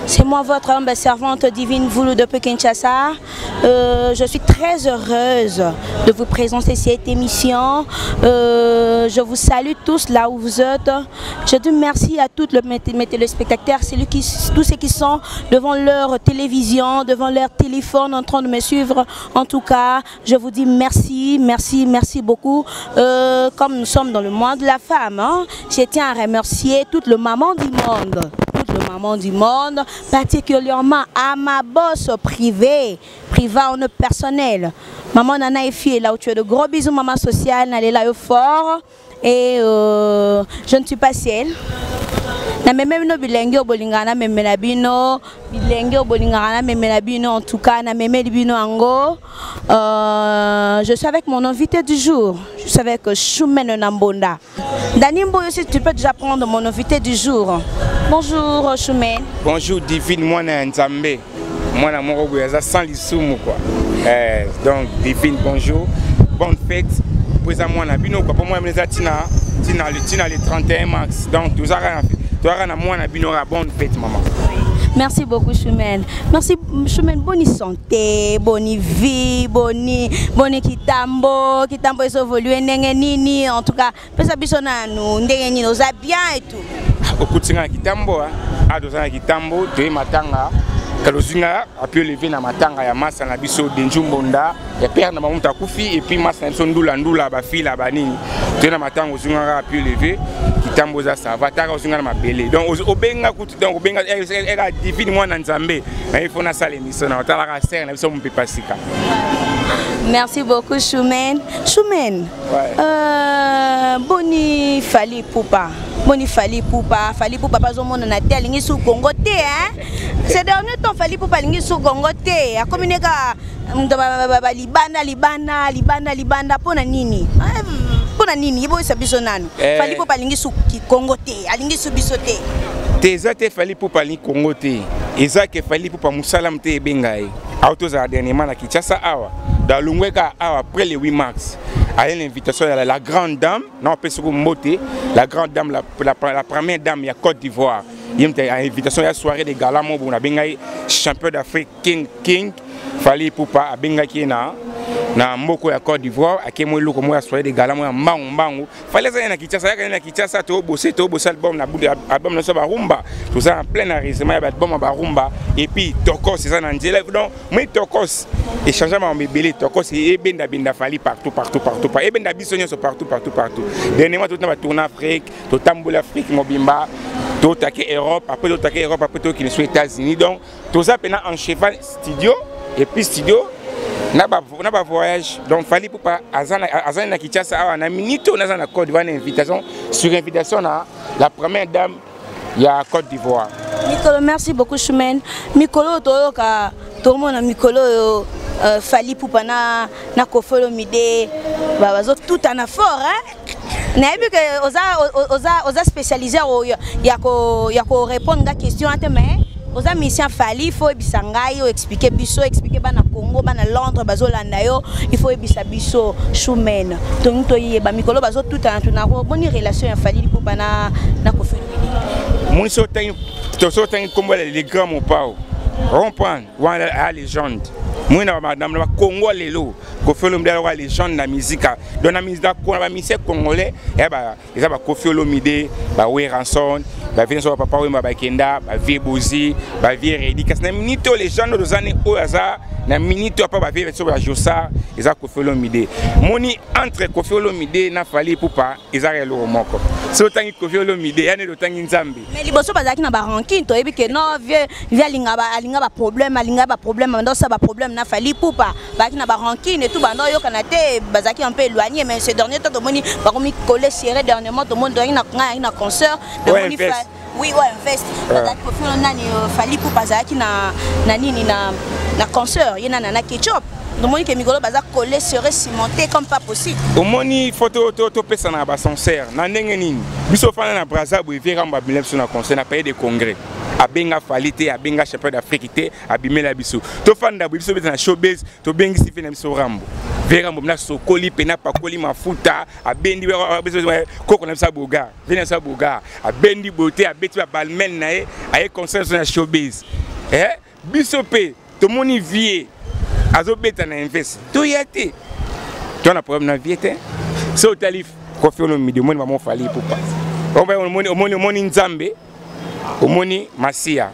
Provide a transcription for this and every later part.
C'est moi votre humble servante divine Voulou depuis Kinshasa. Je suis très heureuse de vous présenter cette émission. Je vous salue tous là où vous êtes. Je dis merci à tous mes téléspectateurs, tous ceux qui sont devant leur télévision, devant leur téléphone en train de me suivre. En tout cas, je vous dis merci, merci, merci beaucoup. Comme nous sommes dans le mois de la femme, hein, je tiens à remercier toute le maman du monde. Maman du monde, particulièrement à ma boss privée, en personnel. Maman Nana et fille, là où tu es de gros bisous, maman sociale, elle est là au fort. Et je ne suis pas seule. En tout cas, je suis avec mon invité du jour. Je suis avec Choumen Nambonda. Danimbo aussi, tu peux déjà prendre mon invité du jour. Bonjour Choumen. Bonjour Divine, moi Nzambe. Moi je sans l'issoumu quoi. Donc Divine, bonjour. Bonne fête. Pour moi le 31 mars. Donc tout ça bonne fête maman. Merci beaucoup Choumen. Merci Choumen, bonne santé, bonne vie, bonne kitambo est évolué nini en tout cas, pesa bisona nous ndenge nous a bien et tout. Okutinga kitambo adozana kitambo te matanga kalozinga apio lever na matanga ya masa na biso denjumbonda ya père na mamuta kufi et puis masa na biso ndula ba fila ba nini te na matanga ozinga apio lever kitambo za sava taka ozinga na mabele donc obenga kutu donc obenga era divine moi na Nzambe na il faut na sala émission na otala ka serre na biso mpe pasika. Merci beaucoup Choumen. Choumen. Ouais. Boni Fally Ipupa. Boni Fally Ipupa pas au monde na tel lingi sou Congo te hein. Ces derniers temps Fally Ipupa lingi sou Congo te. A communiquer libanda pona nini. Pona nini ibo sabiso nanu. Fally Ipupa lingi sou Congo te. Alingi sou biso te. Teza te Fally Ipupa lingi Congo te. Eza ke Fally Ipupa musalam te bengai. Autos a dernièrement na Kinshasa awa. Dans l'Ungweka après le 8 mars, à l'invitation de la grande dame, non pas sur Moté, la grande dame, la première dame de Côte d'Ivoire. Il y a une invitation à la soirée de gala, on a bien champion d'Afrique King, Fally Ipupa, à Benga qui est na mboko ya Côte d'Ivoire, à qui moi le comme soirée de gala, moi mbangu. Fallait ça na Kinshasa, to bosser album na bout album na soba rumba, tout ça en plein arrêtement, il y a album ba rumba et puis Tokos c'est ça dans Angela, donc mais Tokos échangeant mes belé Tokos et benda Fally partout et benda bisonyo partout. Dernièrement tout na tourner Afrique, tout tambour Afrique mobimba, tout attaquer Europe, après tout attaquer Europe, après tout qui les États-Unis, donc tout ça pendant en cheval studio et puis studio na ba voyage donc Fally Ipupa azana na Kinshasa na minito na na Côte d'Ivoire invitation sur invitation na la première dame ya Côte d'Ivoire. Mikolo, merci beaucoup Choumen. Mikolo toyoka tout le monde na mikolo Fally Ipupa na Koffi Olomide bazo tout en fort hein. Na vu que oza spécialisé ya ko répondre à question mais aux mission Fally il faut bisangai expliquer bana Congo bana Londres bazo landa yo il faut biso Choumen donc to yeba mikolo bazo tout en bonne relation ya Fally Ipupa na Koffi Olomide. Mon sotin comme les grands mon pao comprendre la légende moi na madame na Congo lelo Koffi Olomide la légende na musique dans la musique ba musique congolais et ba Koffi Olomide ba Weranson ba vient sur papa Wemba ba Kenda ba Vie Bozi ba Vie Redi parce na minito les gens dos années oyaza na minito pas ba Vie sur la Josa eza Koffi Olomide moni entre Koffi Olomide na Fally Ipupa eza relo moko so tangi Koffi Olomide ya ne do tangi Nzambe mais liboso bazaki na ba ranking to ebi ke non vie alinga ba problème ndo ça ba problème na Fally Ipupa bazaki na ba ranking et tout bando yo kanate bazaki un peu éloigné mais ces derniers temps to moni ba komi coller serré dernièrement to monde na concert na moni oui ouais invest bazaki Koffi Olomide Fally Ipupa bazaki na nini na concert yena na ketchup donc moni ke mikolo baza coller serré cimenté comme pas possible au moni photo to pesa na ba concert na ndenge nini biso fana na Brazzaville vie ramba bilem sur na concert na pays de congrès abenga Fally te abenga champion d'Afrique te abimela biso to fanda biso beta na showbiz to bengi sifi na biso rambo vera mbomna sokoli pena pakoli mafuta abendi koko na sa boga vena sa boga abendi beauté abeti ba balmen na ye aye consensus na showbiz biso pe to moni vie azo beta na invest to yate to na problème na vie te so talif kofi ono midi moni maman fali pupa omoni nzambe omoni masia.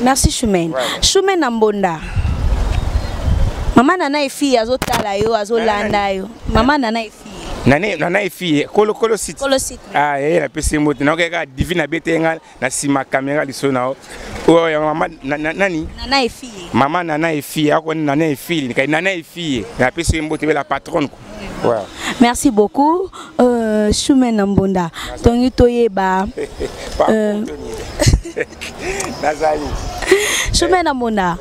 Merci Choumène. Choumène Mbonda. Maman nana fille azo tala yo azo landa yo. Maman nana fille. Nana fille kolo site. Kolo site. Ah na pese moto na ka divina betenga na sima caméra liso na o. Oh maman nani? Nana fille. Maman nana fille ako nana fille ni nana fille. Na pese moto la patronne. Wow. Merci beaucoup Choumène Mbonda. Tongi toyeba. Nazali. Choumène Mbonda.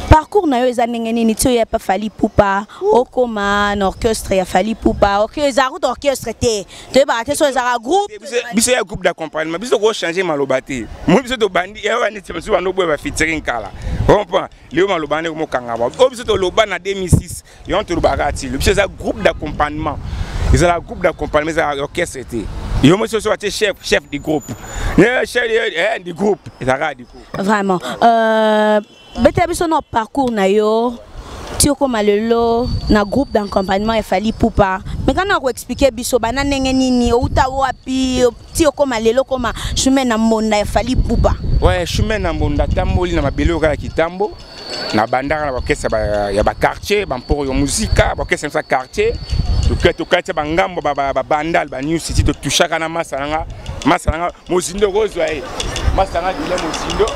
Parcours na yo ezanenge nini tio ya pa Fally Ipupa okoma na orchestre ya Fally Ipupa orchestre te ba te so ezara groupe biso ya groupe d'accompagnement biso ko changer malobate mo biso to bandi ya wani tso ba no boy ba featuring kala comprend leo malobane ko kanga ba o biso to loba na 2006 yon to lobaka ti biso za groupe d'accompagnement ezala groupe d'accompagnement za orchestre te yo mo so chef du groupe chef du groupe ezara du groupe vraiment bete biso no parcours na yo ti okoma lelo na groupe d'accompagnement ya Fally Ipupa mais kana ko expliquer biso bana ndenge nini outa wapi ti okoma lelo koma Choumène Mbonda ya Fally Ipupa. Ouais, Choumène Mbonda tamboli na mabelo kala kitambo na bandaka na bakesa ya ba quartier ba mporo yo musika bakesa sa quartier to kati ba ngambo ba bandal ba new city to tushaka na masanga mozindo kozwa masanga dile mozindo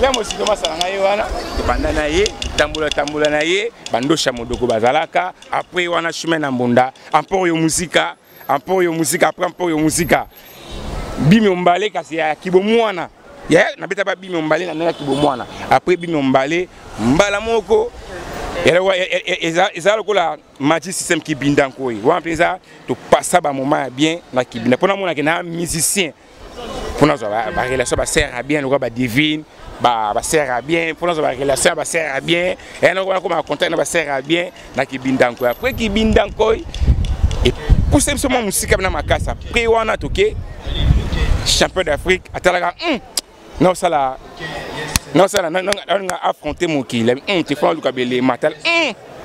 Lemo si doma salanga ye wana banda na ye tambola na ye bandosha modoko bazalaka après wana Choumène Mbonda emporo yo musika après emporo yo musika bimi ombale kasi ya kibomwana ya na beta ba bimi ombale na na kibomwana après bimi ombale mbala moko ezalo kola magic system ki bindanko yi wa penza to passa ba moment bien na kibinda pona mona ke na musicien pona zo ba relation ba sert à bien ba divine ba sert à bien pour nos relation ba sert à bien et on comme contact ba sert à bien na kibindanko après kibindanko et pour ce moment musique na makasa après wana toke champion d'Afrique atalaka non ça là on a affronté mon kile te font luka bele matal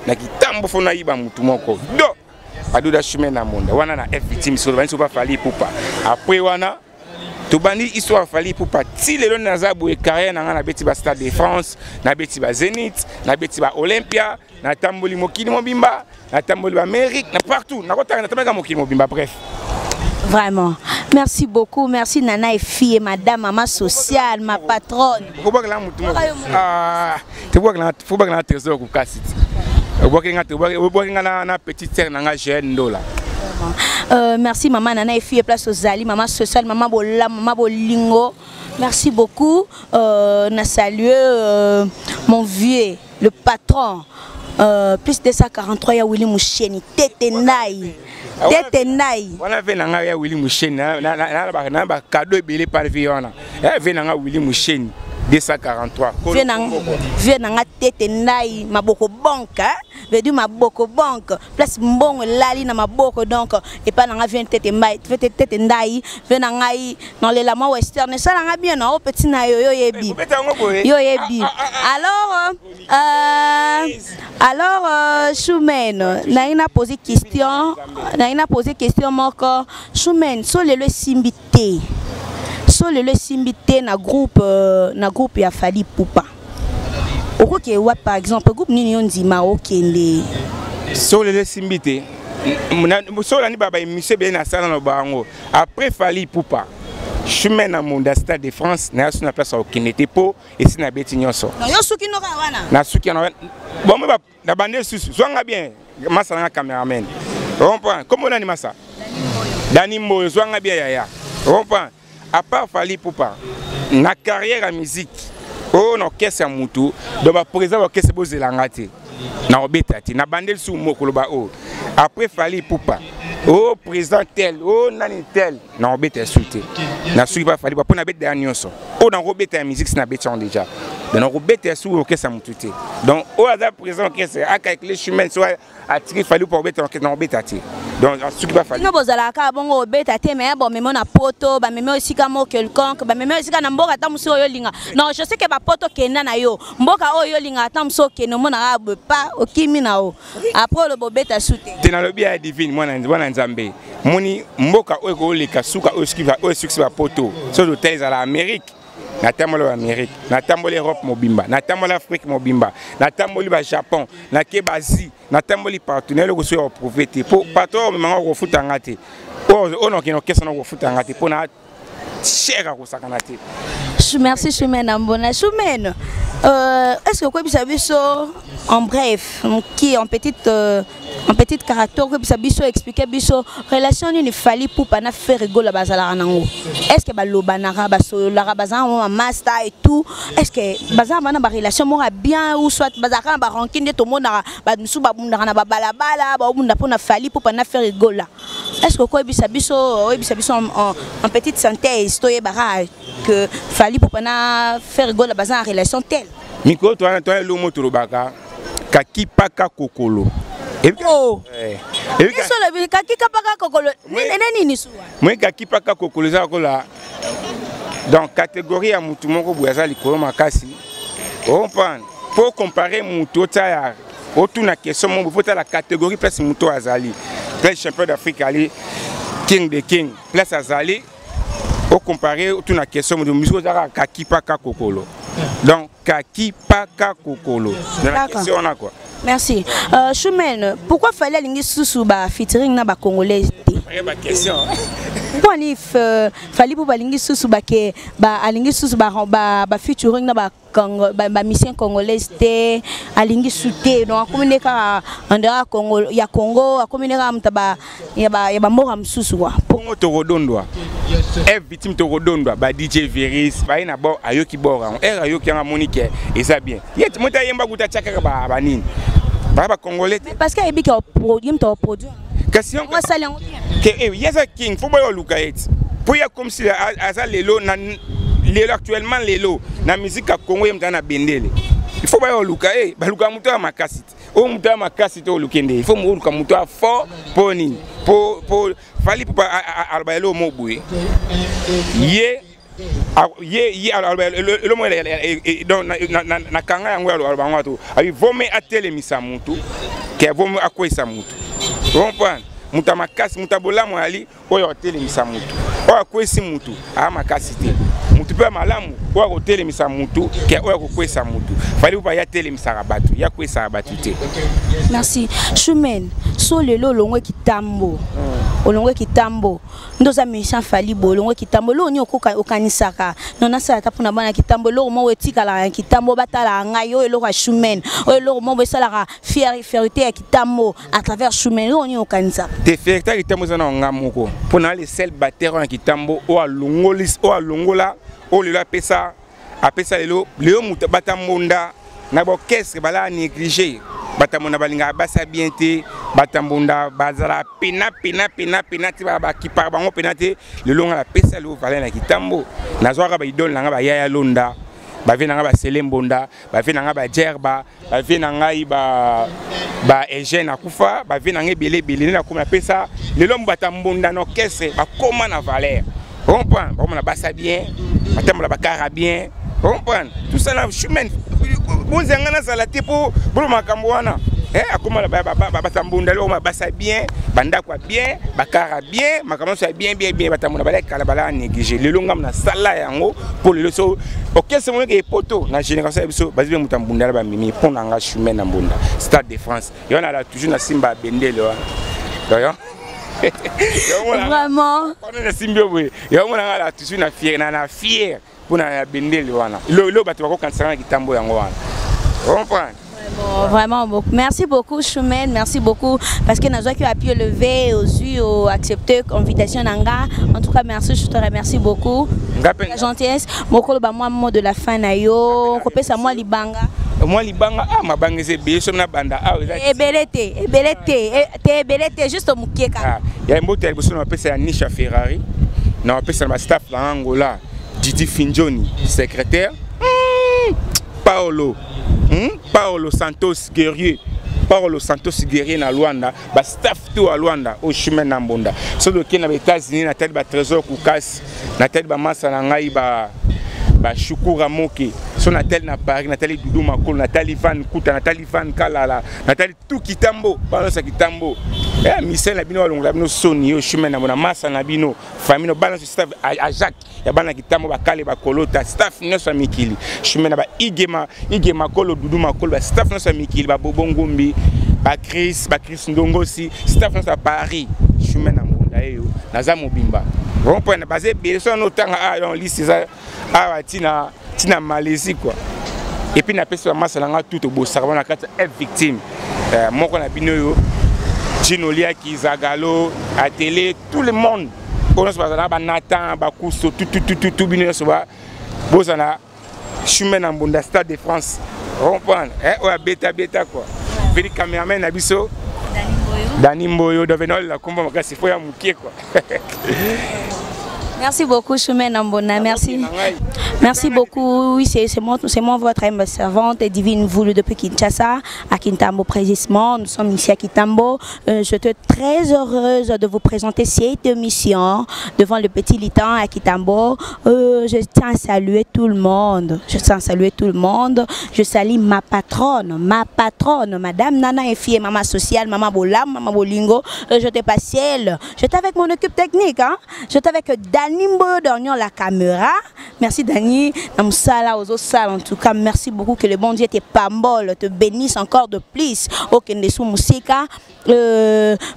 na kitambo fona yiba mutu moko do adoda Choumène Mbonda wana na F-team so ba so Fally Ipupa après wana to bandi histoire Fally Ipupa ti lelo naza boye carrière na beti ba Stade de France na beti ba Zénith na beti ba Olympia na tamboli mokili mobimba na tamboli ba Amérique na partout na kotanga na tamaka mokili mobimba bref. Vraiment. Merci beaucoup. Merci Nana et fille, madame, maman sociale, ma patronne. Faut pas que la mouton. Tu vois que la trésor ou casse. Tu vois que la petite sœur n'a jeune dola. Merci maman Nana et fille, place aux Ali, maman sociale, maman Bola, maman Bolingo. Merci beaucoup. On a salué mon vieux, le patron. Plus de 143 ya Willy Moucheni, Tete Nai. On a vu un Willy Moucheni, na ba cadeau belé par Viona. Vu un Willy Moucheni 243. Viens na Tete Nai, maboko banque, veut dire maboko banque. Place mbongo lali na maboko donc et pas na vient Tete Nai, Tete Nai, vient na ngai dans les lamas western. Ça na bien no petit na yo yebi. Yo yebi. Alors Choumène, naina posé question moko Choumène so le simbité. So le simbité na groupe ya Fally Ipupa. OK wa par exemple groupe nini ondima okende. So le simbité. So la ni baba monsieur bien na sala no bango. Après Fally Ipupa. Choumène Mbonda Stade de France na yasu na place okende te po esi na beti nyonso. Na yo suki no ka wana. Na suki na bon me ba na bande susu. Zwanga bien. Masa na cameraman. Comprends? Comment on a ça? Dani Mbo zwanga bien yaya. Comprends? À part Fally Ipupa, na carrière en musique, on orchestre à Moutou, donc ba président orchestre bozelangate, na obetati, na bandel sous mokoloba o. Après Fally Ipupa, oh président tel, oh nani tel, na obetati souté. Na suivi pas Fally Ipupa, pour na bet dernier son. Oh na obetati musique na beton déjà. donc on bête sous orchestre mututé donc au hasard présent orchestre avec les chemins soit attirer fallu pour bête orchestre non bête attirer donc ce qui va falloir non bozala ka bongo bête até mais bon même na poto ba même aussi kamo quelconque ba même aussi na mboka ta muso yo linga non je sais que ba poto kenda na yo mboka oyo linga ta muso keno mona pas okimi na o après le bobeta soute tena lobi ya divine mwana nzambe moni mboka oyo ko leka suka oyo suka ba poto so hôtel à l'Amérique na tambolo Amérique na tambolo Europe mobimba na tambolo Afrique mobimba na tambolo ba Japon na kebazi na tambolo partenaire ko so profiter pour patron mama ko futa ngate o no kino kesa no ko futa ngate pour na cher ko sakana te. Merci Choumène Ambona. Choumène, est-ce que quoi biso en bref, qui en petite caractère que biso expliquer biso relation ni fali pour pas na faire rigoler bazala nango. Est-ce que ba lobanara ba so la bazan master et tout, est-ce que bazan bana ba relation mora bien ou soit bazaka ba rancune de tout monde ba musu ba bunda na ba balabala ba bunda pour na fali pour pas na faire rigoler. Est-ce que quoi biso en petite synthèse to yebara que fali pour pas faire rigoler bazan en relation telle. Miko toi le mot turubaka kaki paka kokolo. Oh. Eso le kaki paka kokolo. Nini suwa. Moi kaki paka kokolo za kola. Dans catégorie ya mutu moko buyaza likolo makasi. On prend pour comparer mutu taya otuna question mo faut la catégorie place mutu azali. Place champion d'Afrique ali king de king place azali. Au comparer otuna question de musique za kaki paka kokolo. Donc kaki paka kokolo. Dans la question on a quoi? Merci. Choumène, pourquoi fallait aligner sous ba featuring na ba congolais? Ma question. Pourquoi il fallait pour aligner sous ba que ba aligner sous ba featuring na ba mission congolaise te aligner souté donc communiquer ka andera Congo ya Congo communiquer mtaba ya ba mora msusu wa. Congo to rodondwa. Victime to rodondwa ba DJ Veris ba ina bo ayoki bora. Ayoki nga Monique et ça bien. Yet mota yemba guta chaka ba nini. Baba congolais parce que ebi ka produit question moi ça que yesa king faut boyo luka et pour ya comme si aza lelo actuellement lelo na musique à Congo yemta na bendele il faut boyo luka ba luka muto ya makasi o muto ya makasi to lukende il faut mo luka muto ya fort poni pour fali pour alba lo mo buye ye le mo donc na kanga yango ya bango to abi vome atele misamutu ke vome akwesa mutu comprendre muta makasi mutabola mo ali oyo atele misamutu oyo akwesi mutu a makasi te mutu pe malamu oyo atele misamutu ke oyo akwesa mutu fali pa ya tele misarabatu ya kwesa batu te. Merci Choumène. So lelo longwe kitambo olongwe kitambo ndoza mission fali bolongwe kitambo lo ni okanisaka nona sala tapuna bana kitambo lo mo wetika la kitambo batala ngai yo elo ka Choumène o lo mo besala fierté ya kitambo à travers Choumène lo ni okanisaka te fierté kitambo zana ngamoko pona les sel batteur na kitambo o alongolis o alongola o lelo apesa lelo muta batamunda na bo qu'est-ce bala négliger batamona balinga basa bien te batambunda bazala pina ti ba kipa bango penate le longa la pesa lo valait na kitambo nazwaka ba idole nanga ba yaya londa ba vena nga ba selembonda ba vena nga ba jerba ba vena ngai ba Eugène akufa ba vena nga belé na kuma pesa le lomba batambunda no kese ba koma na valeur comprend ba na basa bien batambola ba kara bien comprend tout ça na Choumène bonzenga na salati pour makambo wana akoma la batambunda lo basa bien banda kwa bien bakara bien makambo so bien batambunda bala kala bala négliger le longa na sala yango pour le so OK c'est mon que poto na génération biso bazibe mutambunda ba mimi pona nga Choumène na mbunda Stade de France y en a là toujours na simba bendele wa d'ailleurs vraiment on est simbio oui y on a là toujours na fier pour na bendele wana lo bato bako kansana kitambo yango wana comprendre. Vraiment beaucoup. Merci beaucoup Choumène, merci beaucoup parce que nous avons à pied levé, accepté l'invitation Nanga. En tout cas merci, je te remercie beaucoup. La gentillesse. Mokolo ba moi mot de la fin na yo, ko pesa moi libanga. Moi libanga ma banga c'est bien so na banda ebelete juste mukieka. Ya mbote boso na pesa ya Nisha Ferrari. Na pesa ma staff na Angola, Didi Finjoni, secrétaire. Paolo Santos guerrier. Paolo Santos guerrier na Luanda, ba staff tout à Luanda au chemin Nambonda. So do ki na États-Unis na tête ba trésor Kukas, na tête ba masa na ngai ba Shukura Moke. So na tel na Paris, na tali Doudou Makolo, na tali Van Kuta, na tali Van Kalala, na tali tout Kitambo, balance Kitambo. Eh Michel na bino alongla bino soni au chemin na bona masa na bino, famille no balance staff à Jacques, ya bana Kitambo ba kale ba kolota, staff nyonso mikili. Chemin na ba Igema Kolo Doudou Makolo, ba staff nyonso mikili ba Bobongombi, ba Chris Ndongosi, staff nyonso à Paris. Chemin na Mbonda yo, naza mobimba. On peut na baser besoin notanga dans liste ça tina Malaisie quoi. Et puis na pesa masa langa tout au beau servant na carte est victime. Moko na bino yo Ginolia qui Zagalo à télé tout le monde. On se passe là ba Nathan ba Kousso tout bino so ba bozana chemin na Mbonda Stade de France. On prend ouais beta quoi. Veni cameraman na biso Dani Mboyo devenol la combo makasi faut ya mukie quoi. Merci beaucoup, Chemin Nambona. Merci beaucoup. Oui, c'est moi votre humble servante et divine voulue depuis Kinshasa, à Kintambo précisément. Nous sommes ici à Kintambo. Je suis très heureuse de vous présenter cette émission devant le petit Litan à Kintambo. Je tiens à saluer tout le monde. Je salue ma patronne, Madame Nana Efie, Maman Sociale, Maman Bolam, Maman Bolingo. Je t'ai pas ciel. J'étais avec mon équipe technique. J'étais avec Dani Mboyo derrière la caméra. Merci Dani. En tout cas, merci beaucoup. Que le bon Dieu te pambole, te bénisse encore de plus. Ok,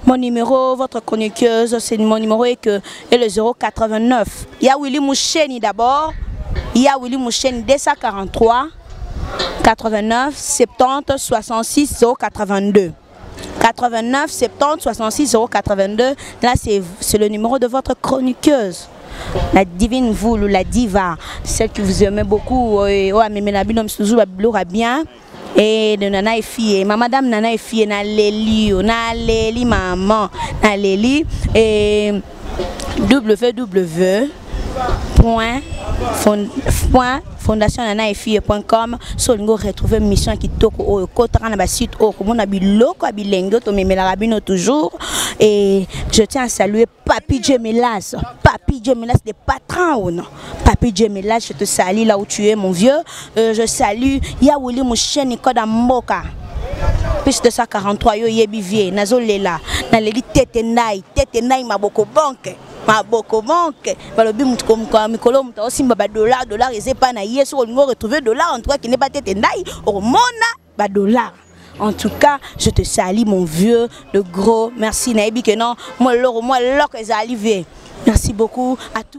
mon numéro, votre chroniqueuse, c'est mon numéro est le 089. Il y a Willy Moucheni d'abord. Il y a Willy Moucheni 243 89 70 66 082. 89 70 66 082. Là, c'est le numéro de votre chroniqueuse. La divine voulu, la diva, celle que vous aimez beaucoup. Bien. Et de Nana et fille, ma madame Nana et fille, na Leli maman, na Leli et www.fondationnanaefille.com. Solingo retrouver mission qui toko au kotara na ba site au komona biloko abilengo to memela rabino toujours. Et je tiens à saluer Papi Djemelas des patrons. Papi Djemelas, je te salue là où tu es mon vieux. Je salue Yaouli Moucheni Koda Mboka. Plus de 143 yo yebivier nazolela na leli tete nai maboko banque balobi mutu comme mikolo mutu osimba ba dollar ezepa na yeso olingo retrouver dollar en tout cas qui n'est pas tete nai hormona ba dollar. En tout cas, je te salue mon vieux, de gros. Merci Naïbi que non, moi l'or est arrivé. Merci beaucoup à tous.